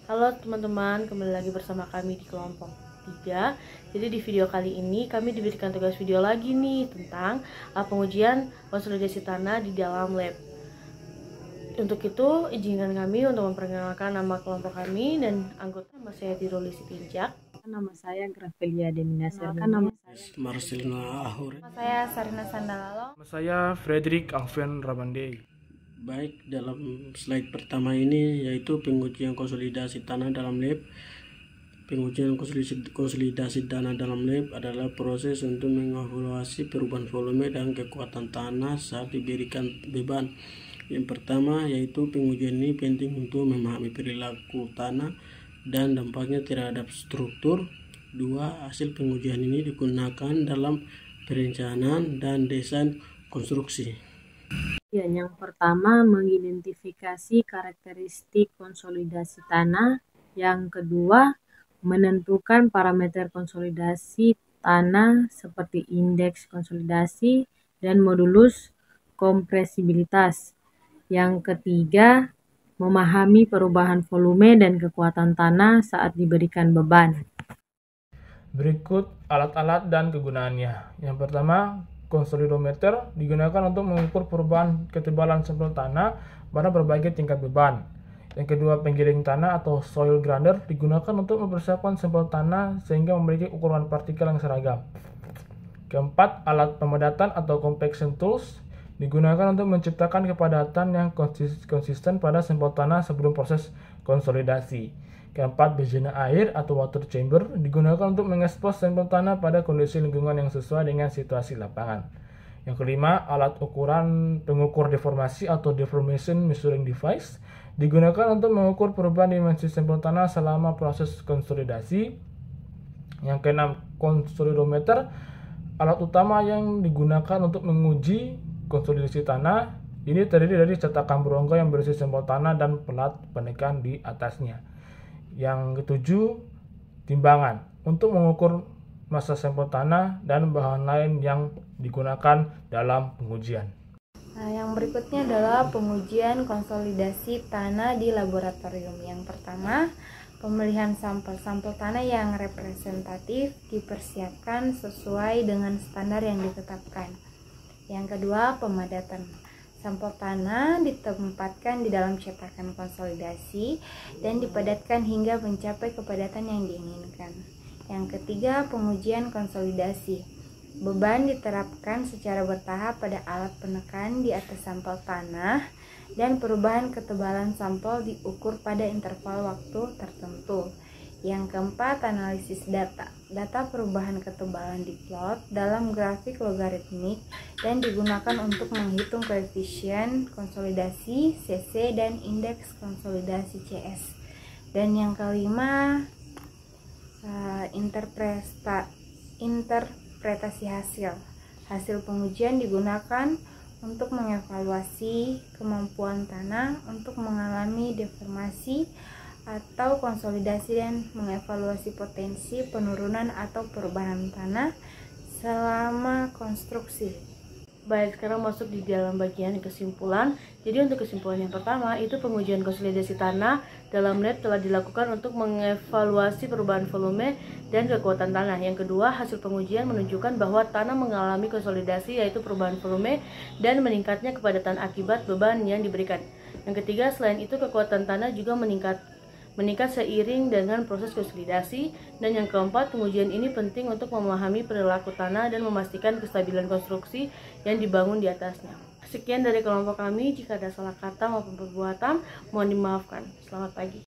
Halo teman-teman, kembali lagi bersama kami di kelompok 3. Jadi di video kali ini kami diberikan tugas video lagi nih tentang pengujian konsolidasi tanah di dalam lab. Untuk itu, izinkan kami untuk memperkenalkan nama kelompok kami dan anggota. Nama saya Diroli Sitinjak. Nama saya Grafelia Deminasir. Nama Marcelina Ahur. saya Sarina Sandalalo. Nama saya Frederick Alvin Rabandei. Baik, dalam slide pertama ini yaitu pengujian konsolidasi tanah dalam lab. Pengujian konsolidasi tanah dalam lab adalah proses untuk mengevaluasi perubahan volume dan kekuatan tanah saat diberikan beban. Yang pertama yaitu pengujian ini penting untuk memahami perilaku tanah dan dampaknya terhadap struktur. Dua, hasil pengujian ini digunakan dalam perencanaan dan desain konstruksi. Yang pertama, mengidentifikasi karakteristik konsolidasi tanah. Yang kedua, menentukan parameter konsolidasi tanah seperti indeks konsolidasi dan modulus kompresibilitas. Yang ketiga, memahami perubahan volume dan kekuatan tanah saat diberikan beban. Berikut alat-alat dan kegunaannya. Yang pertama, konsolidometer digunakan untuk mengukur perubahan ketebalan sampel tanah pada berbagai tingkat beban. Yang kedua, penggiling tanah atau soil grinder digunakan untuk mempersiapkan sampel tanah sehingga memiliki ukuran partikel yang seragam. Keempat, alat pemadatan atau compaction tools digunakan untuk menciptakan kepadatan yang konsisten pada sampel tanah sebelum proses konsolidasi. Keempat, bejana air atau water chamber digunakan untuk mengekspos sampel tanah pada kondisi lingkungan yang sesuai dengan situasi lapangan. Yang kelima, alat pengukur deformasi atau deformation measuring device digunakan untuk mengukur perubahan dimensi sampel tanah selama proses konsolidasi. Yang keenam, konsolidometer, alat utama yang digunakan untuk menguji konsolidasi tanah. Ini terdiri dari cetakan berongga yang berisi sampel tanah dan pelat penekan di atasnya. Yang ketujuh, timbangan untuk mengukur massa sampel tanah dan bahan lain yang digunakan dalam pengujian. Nah, yang berikutnya adalah pengujian konsolidasi tanah di laboratorium. Yang pertama, pemilihan sampel-sampel tanah yang representatif dipersiapkan sesuai dengan standar yang ditetapkan. Yang kedua, pemadatan. Sampel tanah ditempatkan di dalam cetakan konsolidasi dan dipadatkan hingga mencapai kepadatan yang diinginkan. Yang ketiga, pengujian konsolidasi. Beban diterapkan secara bertahap pada alat penekan di atas sampel tanah dan perubahan ketebalan sampel diukur pada interval waktu tertentu. Yang keempat, analisis data. Data perubahan ketebalan diplot dalam grafik logaritmik dan digunakan untuk menghitung koefisien konsolidasi CC dan indeks konsolidasi CS. Dan yang kelima, interpretasi hasil. Hasil pengujian digunakan untuk mengevaluasi kemampuan tanah untuk mengalami deformasi atau konsolidasi dan mengevaluasi potensi penurunan atau perubahan tanah selama konstruksi. Baik, sekarang masuk di dalam bagian kesimpulan. Jadi untuk kesimpulan yang pertama, itu pengujian konsolidasi tanah dalam lab telah dilakukan untuk mengevaluasi perubahan volume dan kekuatan tanah. Yang kedua, hasil pengujian menunjukkan bahwa tanah mengalami konsolidasi, yaitu perubahan volume dan meningkatnya kepadatan akibat beban yang diberikan. Yang ketiga, selain itu kekuatan tanah juga meningkat seiring dengan proses konsolidasi. Dan yang keempat, pengujian ini penting untuk memahami perilaku tanah dan memastikan kestabilan konstruksi yang dibangun di atasnya. Sekian dari kelompok kami. Jika ada salah kata maupun perbuatan, mohon dimaafkan. Selamat pagi.